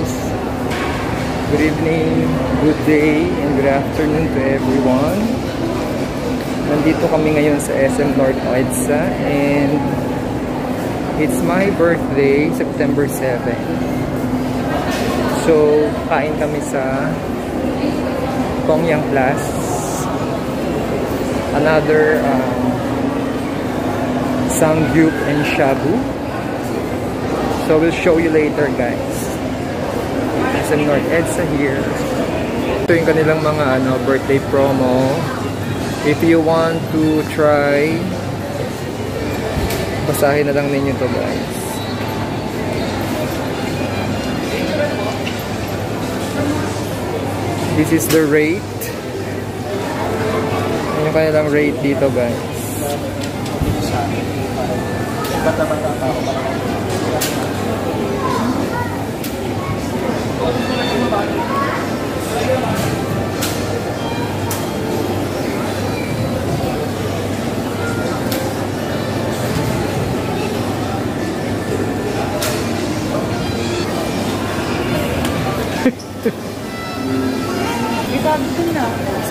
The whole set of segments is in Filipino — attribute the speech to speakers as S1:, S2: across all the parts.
S1: guys. Good evening, good day, and good afternoon to everyone. Nandito kami ngayon sa SM North EDSA and it's my birthday, September 7. So, kain kami sa Tongyang Plus. Another Samgyup and Shabu. So we'll show you later, guys. SM North EDSA here. Ito yung kanilang mga birthday promo. If you want to try, basahin na lang ninyo to, guys. This is the rate. Ano yung kanilang rate dito, guys.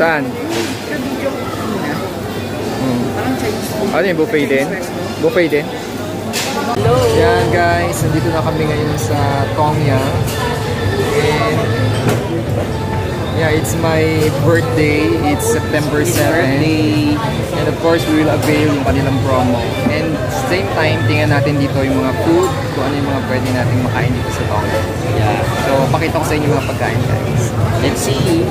S1: Saan? Ano yung buffet din? Buffet din?
S2: Hello!
S1: Yan guys, nandito na kami ngayon sa Tongyang. And yeah, it's my birthday. It's September 7. And of course, we will avail yung kanilang promo. And same time, tingnan natin dito yung mga food, kung ano yung mga pwede natin makain dito sa Tongyang.
S2: Yeah.
S1: So, pakita ko sa inyo mga pagkain, guys.
S2: Let's see!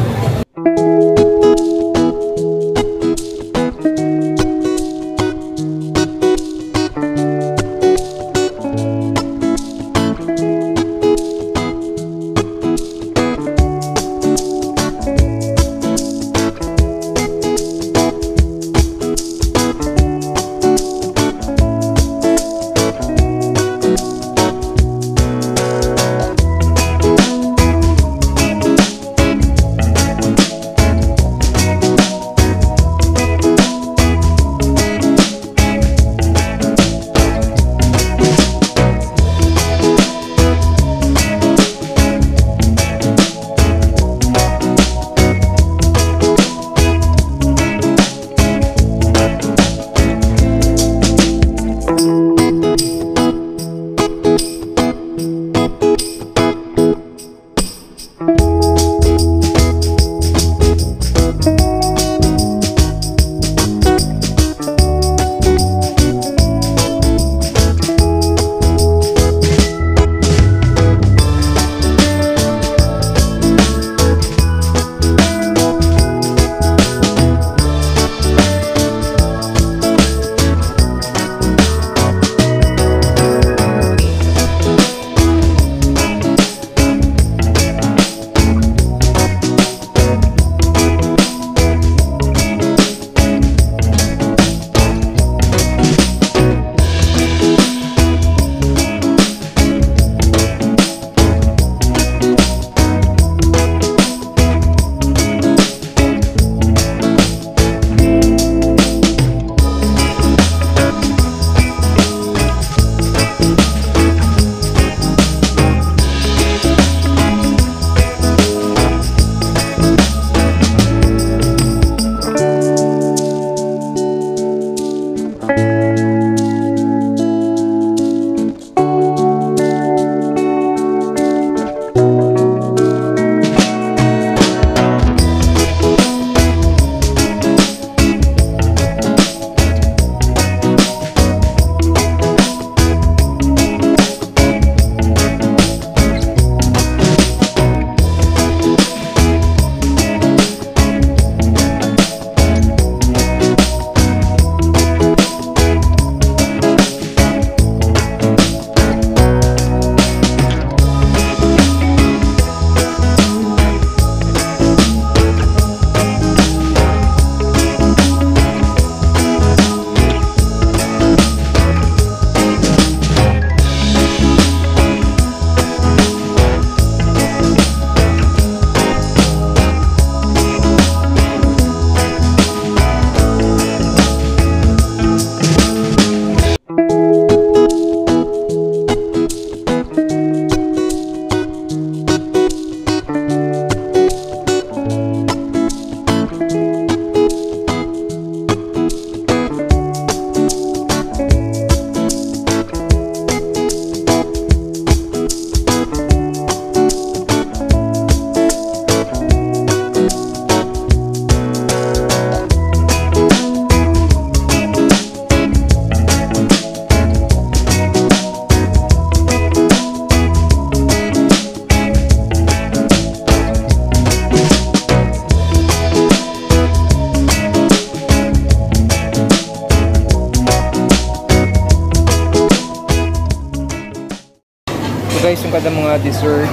S1: mga dessert.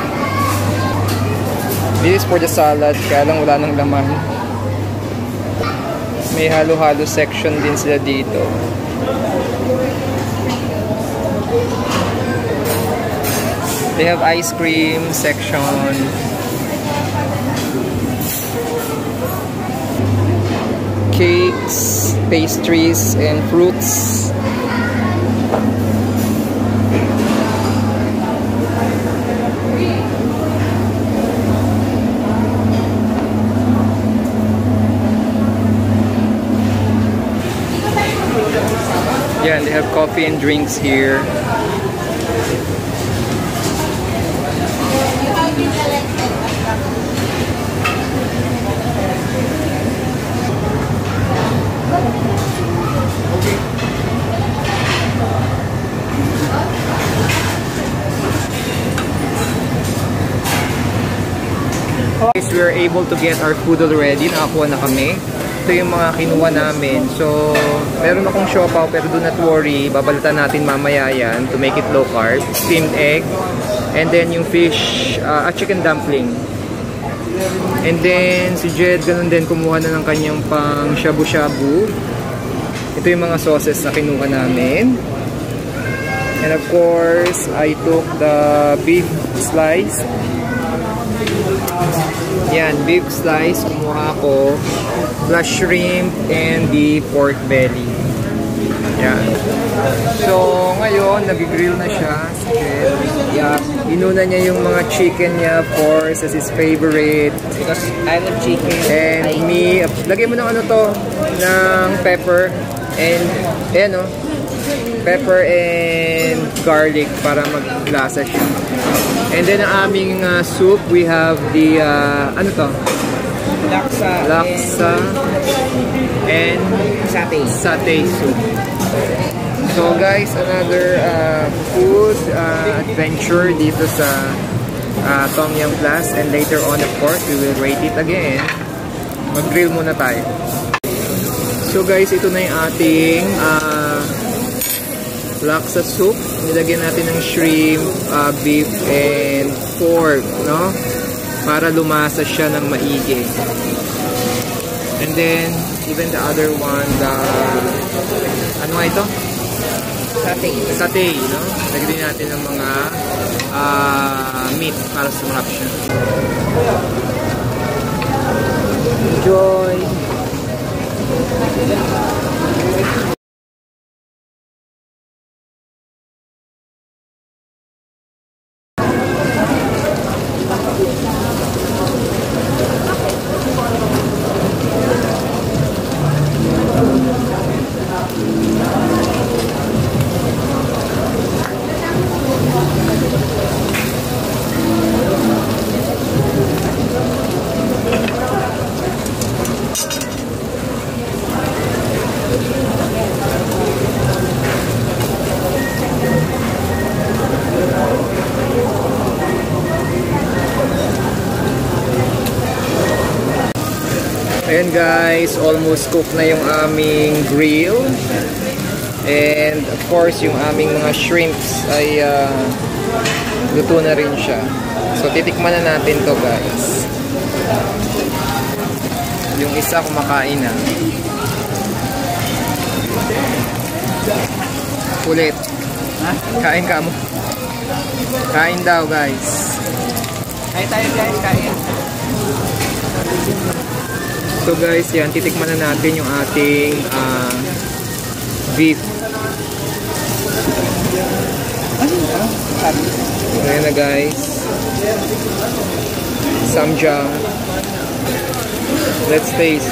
S1: This is for the salad, kaya lang wala nang laman. May halo-halo section din sila dito. They have ice cream section. Cakes, pastries, and fruits. Yeah, they have coffee and drinks here. Guys, we are able to get our food already. Nakakuha na kami. Ito yung mga kinuha namin. So, meron akong siopaw pero do not worry. Babalatan natin mamaya yan to make it low carb. Steamed egg. And then yung fish, chicken dumpling. And then si Jed, ganun din, kumuha na ng kanyang pang shabu-shabu. Ito yung mga sauces na kinuha namin. And of course, I took the beef slice. Yan, beef slice, kumuha ko. Plus shrimp and the pork belly. Yan. So, ngayon, nag-grill na siya. Yeah, inuna niya yung mga chicken niya, of course, as his favorite.
S2: Because I love chicken.
S1: And me, lagay mo ng ano to, ng pepper. And, ayan o. Pepper and garlic para maglasa siya. And then ang aming soup, we have the, ano to? Laksa and satay soup. So guys, another food adventure dito sa Tom Yum Plus. And later on, of course, we will rate it again. Mag-grill muna tayo. So guys, ito na yung ating laksa soup. Nilagyan natin ng shrimp, beef, and pork, no? Para lumasa siya ng maigi. And then, even the other one, the... ano nga ito? Satay, no? Lagyan natin ng mga meat para sumarap siya. Enjoy! Ayan guys, almost cooked na yung aming grill. And of course, yung aming mga shrimps ay luto na rin siya. So titikman na natin to guys. Yung isa kumakain na. Ulit. Kain ka mo. Kain daw guys.
S2: Kain tayo guys, kain.
S1: So guys, yan, titikman na natin yung ating beef. Ayan na guys. Samjang. Let's taste.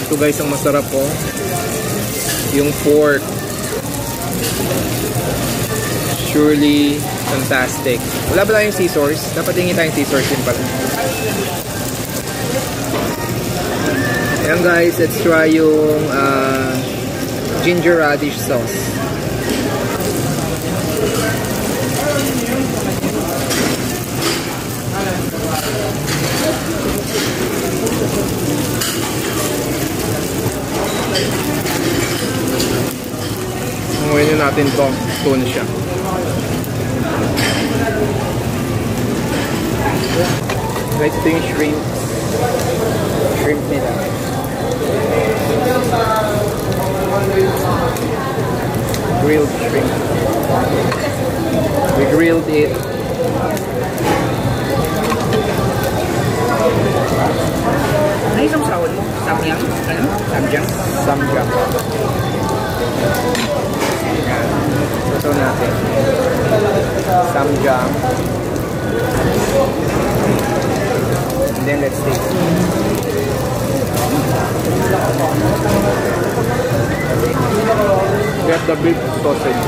S1: Ito guys ang masarap po. Yung pork. Surely fantastic. Wala ba tayong sea sauce? Dapat hingi tayong sea sauce din pala. Ayan guys, let's try yung ginger radish sauce. natin to. Tuna siya. Guys, ito yung shrimp. Shrimp nila. Grilled shrimp. We grilled it.
S2: Ano yung sawad mo? Samyang? Ano? Samyang?
S1: Samgyang. Ito natin. Samgyang. And then let's taste it. We have the beef sausage.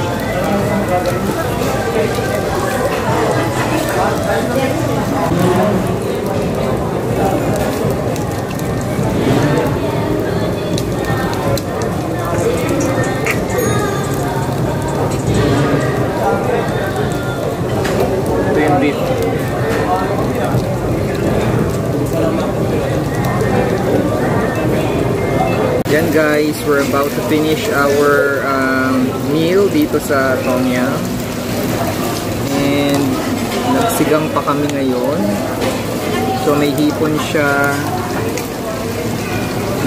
S1: Ito yung beef. Yan guys, we're about to finish our meal dito sa Tongya. And nagsigang pa kami ngayon. So may hipon siya,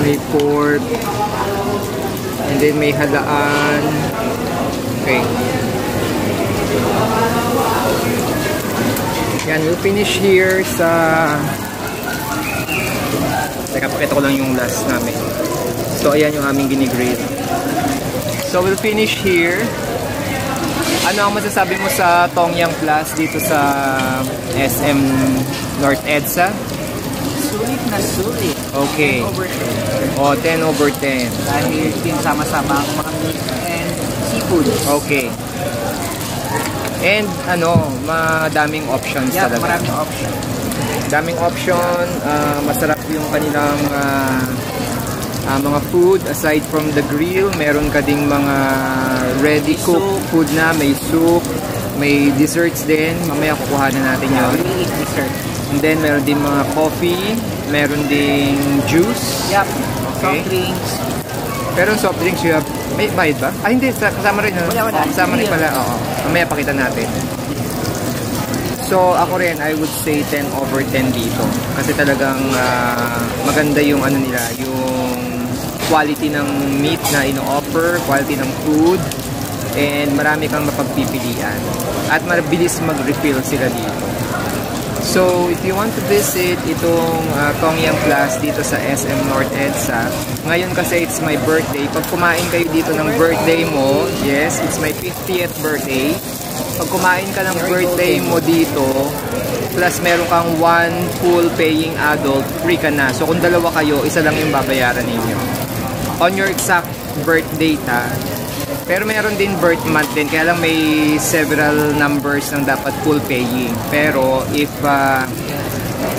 S1: may pork, and then may halaan. Okay. Yan, we'll finish here sa... Teka, pakita ko lang yung last namin. So, ayan yung aming ginigrill. So, we'll finish here. Ano ang masasabi mo sa Tongyang Plus dito sa SM North EDSA?
S2: Sulit na sulit.
S1: Okay.
S2: 10 over 10.
S1: Oh, 10 over 10.
S2: Dahil sama-sama ang mga meat and seafood.
S1: Okay. And ano, madaming options talaga.
S2: Maraming option.
S1: Daming option, masarap yung kanilang mga food. Aside from the grill, meron ka ding mga ready cooked food na, may soup, may desserts din. Mamaya kukuha na natin yun.
S2: We eat dessert.
S1: And then meron din mga coffee, meron ding juice.
S2: Yep.
S1: Okay.
S2: Soft drinks.
S1: Pero soft drinks, you have, may bayad ba? Ah, hindi, kasama rin.
S2: Wala.
S1: Kasama rin pala, oo. Mamaya pakita natin. So, ako rin, I would say 10 over 10 dito. Kasi talagang maganda yung ano nila, yung quality ng meat na ino-offer, quality ng food, and marami kang mapagpipilian. At mabilis mag-refill sila dito. So, if you want to visit itong Tongyang Plus dito sa SM North EDSA, ngayon kasi it's my birthday. Pag kumain kayo dito ng birthday mo, yes, it's my 50th birthday. Pag kumain ka ng birthday mo dito, plus meron kang one full paying adult, free ka na. So, kung dalawa kayo, isa lang yung babayaran ninyo. On your exact birth date, ha? Pero meron din birth month din, kaya lang may several numbers ng dapat full paying. Pero if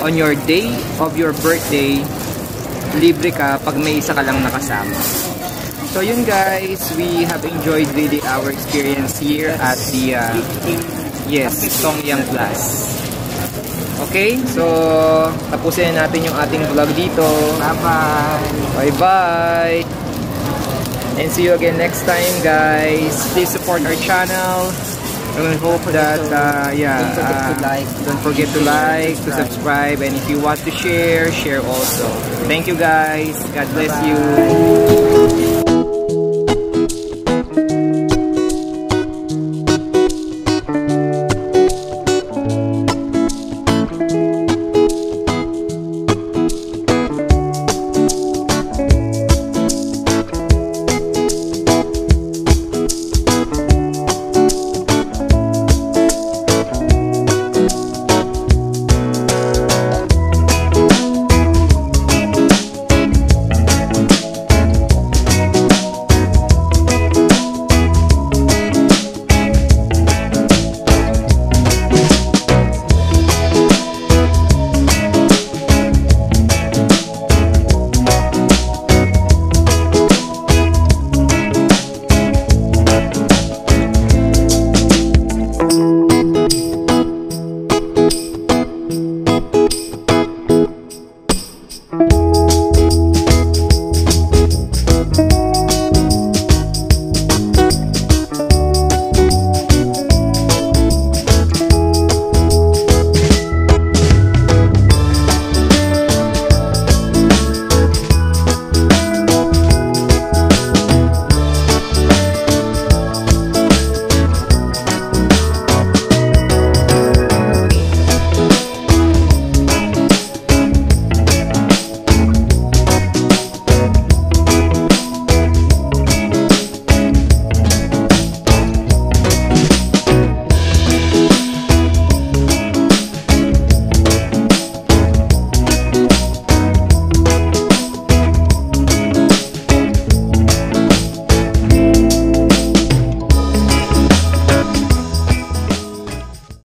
S1: on your day of your birthday, libre ka pag may isa ka lang nakasama. So yun guys, we have enjoyed really our experience here at the Tongyang Plus. Okay, so tapusin natin yung ating vlog dito.
S2: Bye-bye.
S1: Bye-bye. And see you again next time, guys. Please support our channel. And we hope that, don't forget to like, to subscribe, and if you want to share, share also. Thank you, guys. God bless you.